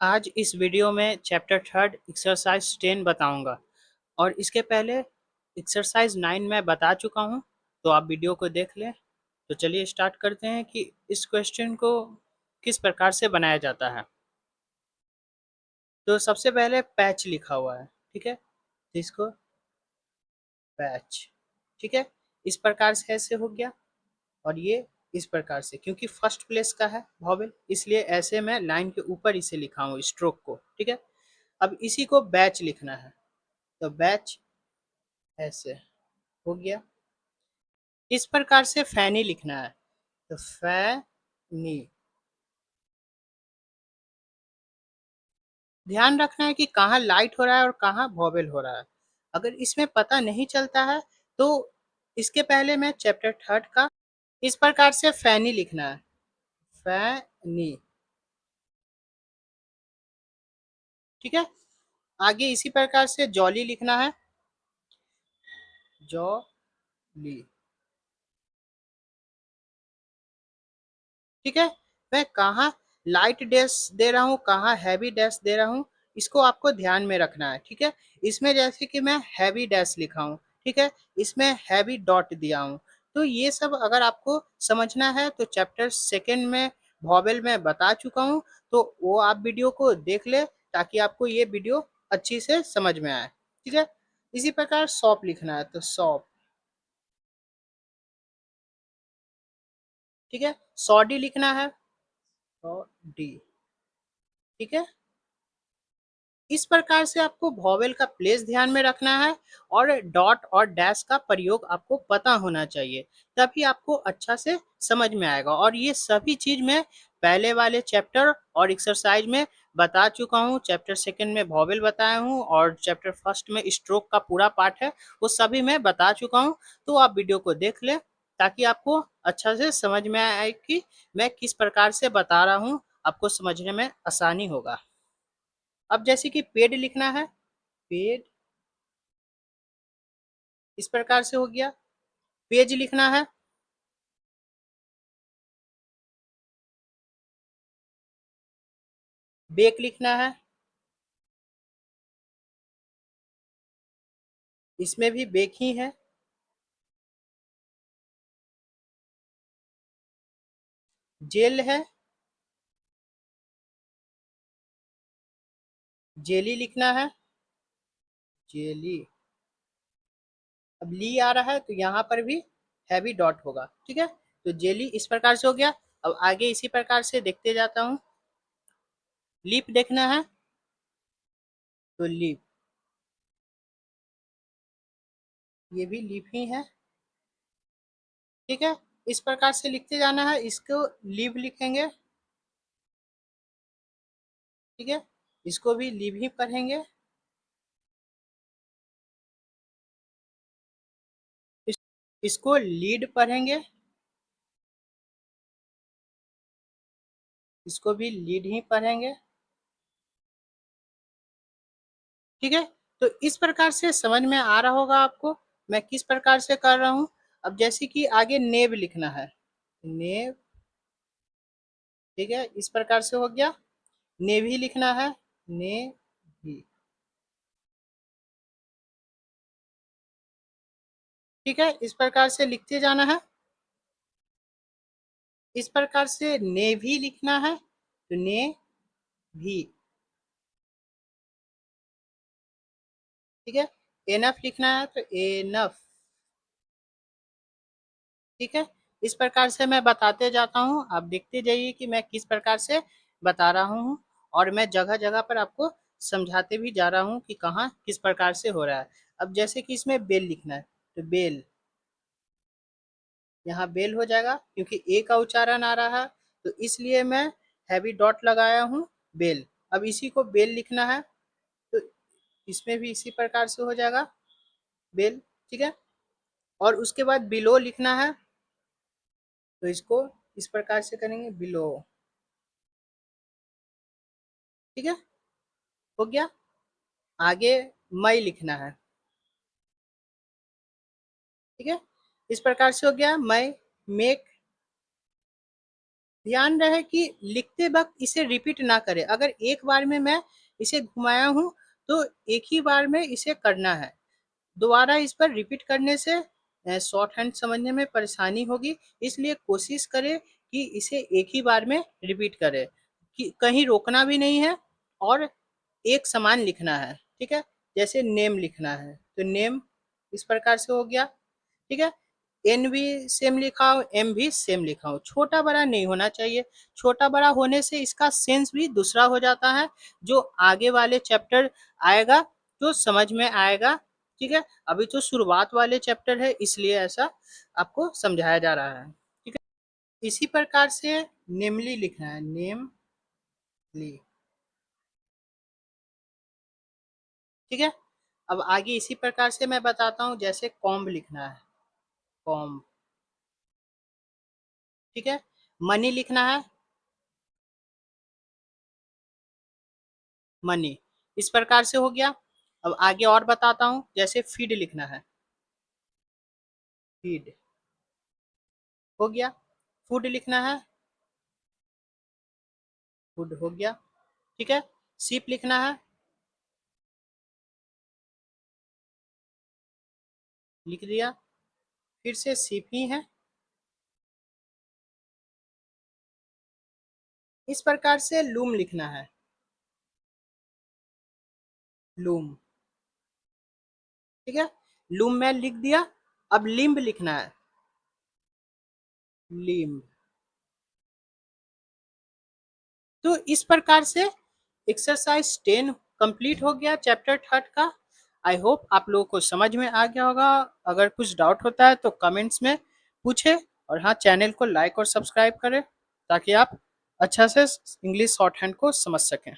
आज इस वीडियो में चैप्टर थर्ड एक्सरसाइज 10 बताऊंगा और इसके पहले एक्सरसाइज 9 मैं बता चुका हूं, तो आप वीडियो को देख लें। तो चलिए स्टार्ट करते हैं कि इस क्वेश्चन को किस प्रकार से बनाया जाता है। तो सबसे पहले पैच लिखा हुआ है, ठीक है, तो इसको पैच, ठीक है, इस प्रकार से ऐसे हो गया। और ये इस प्रकार से, क्योंकि फर्स्ट प्लेस का है वॉवेल, इसलिए ऐसे मैं लाइन के ऊपर इसे लिखा हूँ स्ट्रोक को, ठीक है। अब इसी को बैच लिखना है, तो बैच ऐसे हो गया। इस प्रकार से फैनी लिखना है, तो फैनी। ध्यान रखना है कि कहाँ लाइट हो रहा है और कहाँ वॉवेल हो रहा है। अगर इसमें पता नहीं चलता है तो इसके पहले मैं चैप्टर थर्ड का इस प्रकार से फैनी लिखना है, फैनी, ठीक है। आगे इसी प्रकार से जॉली लिखना है, जॉली, ठीक है। मैं कहाँ लाइट डैश दे रहा हूँ, कहाँ हैवी डैश दे रहा हूँ, इसको आपको ध्यान में रखना है, ठीक है। इसमें जैसे कि मैं हैवी डैश लिखा हूँ, ठीक है, इसमें हैवी डॉट दिया हूँ। तो ये सब अगर आपको समझना है तो चैप्टर सेकेंड में वॉवेल में बता चुका हूँ, तो वो आप वीडियो को देख ले ताकि आपको ये वीडियो अच्छी से समझ में आए, ठीक है। इसी प्रकार शॉप लिखना है, तो शॉप, ठीक है। सॉडी लिखना है, सॉडी, ठीक है। इस प्रकार से आपको वॉवेल का प्लेस ध्यान में रखना है और डॉट और डैश का प्रयोग आपको पता होना चाहिए, तभी आपको अच्छा से समझ में आएगा। और ये सभी चीज मैं पहले वाले चैप्टर और एक्सरसाइज में बता चुका हूँ। चैप्टर सेकंड में वॉवेल बताया हूँ और चैप्टर फर्स्ट में स्ट्रोक का पूरा पार्ट है, वो सभी मैं बता चुका हूँ। तो आप वीडियो को देख लें ताकि आपको अच्छा से समझ में आए कि मैं किस प्रकार से बता रहा हूँ, आपको समझने में आसानी होगा। अब जैसे कि पेड लिखना है, पेड, इस प्रकार से हो गया। पेज लिखना है, बेक लिखना है, इसमें भी बेक ही है। जेल है, जेली लिखना है, जेली। अब ली आ रहा है तो यहाँ पर भी हैवी डॉट होगा, ठीक है। तो जेली इस प्रकार से हो गया। अब आगे इसी प्रकार से देखते जाता हूँ। लिप देखना है, तो लिप, ये भी लिप ही है, ठीक है। इस प्रकार से लिखते जाना है, इसको लिव लिखेंगे, ठीक है, इसको भी लिव ही पढ़ेंगे। इस, इसको लीड पढ़ेंगे, इसको भी लीड ही पढ़ेंगे, ठीक है। तो इस प्रकार से समझ में आ रहा होगा आपको मैं किस प्रकार से कर रहा हूँ। अब जैसे कि आगे नेव लिखना है, नेव, ठीक है, इस प्रकार से हो गया। नेवी लिखना है, नेवी, ठीक है, इस प्रकार से लिखते जाना है। इस प्रकार से नेवी लिखना है, तो नेवी, ठीक है। एनफ लिखना है, तो एनफ, ठीक है। इस प्रकार से मैं बताते जाता हूँ, आप देखते जाइए कि मैं किस प्रकार से बता रहा हूँ। और मैं जगह जगह पर आपको समझाते भी जा रहा हूँ कि कहाँ किस प्रकार से हो रहा है। अब जैसे कि इसमें बेल लिखना है, तो बेल, यहाँ बेल हो जाएगा क्योंकि ए का उच्चारण आ रहा है, तो इसलिए मैं हैवी डॉट लगाया हूँ, बेल। अब इसी को बेल लिखना है, तो इसमें भी इसी प्रकार से हो जाएगा, बेल, ठीक है। और उसके बाद बिलो लिखना है, तो इसको इस प्रकार से करेंगे, बिलो, ठीक है, हो गया। आगे मई लिखना है, ठीक है, इस प्रकार से हो गया मई, मेक, ध्यान रहे कि लिखते वक्त इसे रिपीट ना करें। अगर एक बार में मैं इसे घुमाया हूँ तो एक ही बार में इसे करना है। दोबारा इस पर रिपीट करने से शॉर्ट हैंड समझने में परेशानी होगी। इसलिए कोशिश करें कि इसे एक ही बार में रिपीट करें, कि कहीं रोकना भी नहीं है और एक समान लिखना है। ठीक है, जैसे नेम लिखना है तो नेम इस प्रकार से हो गया। ठीक है, एन भी सेम लिखा हो, एम भी सेम लिखा हो, छोटा बड़ा नहीं होना चाहिए। छोटा बड़ा होने से इसका सेंस भी दूसरा हो जाता है, जो आगे वाले चैप्टर आएगा तो समझ में आएगा। ठीक है, अभी तो शुरुआत वाले चैप्टर है इसलिए ऐसा आपको समझाया जा रहा है। ठीक है, इसी प्रकार से नेमली लिखना है, नेम ली। ठीक है, अब आगे इसी प्रकार से मैं बताता हूँ, जैसे कॉम्ब लिखना है, कॉम्ब। ठीक है, मनी लिखना है, मनी, इस प्रकार से हो गया। अब आगे और बताता हूँ, जैसे फीड लिखना है, फीड हो गया। फूड लिखना है, फूड हो गया। ठीक है, सीप लिखना है, लिख दिया, फिर से सीप ही है। इस प्रकार से लूम लिखना है, लूम। ठीक है, लूम में लिख दिया। अब लिम्ब लिखना है, लिम्ब। तो इस प्रकार से एक्सरसाइज 10 कंप्लीट हो गया, चैप्टर 3 का। आई होप आप लोगों को समझ में आ गया होगा। अगर कुछ डाउट होता है तो कमेंट्स में पूछे, और हाँ, चैनल को लाइक और सब्सक्राइब करें ताकि आप अच्छा से इंग्लिश शॉर्ट हैंड को समझ सकें।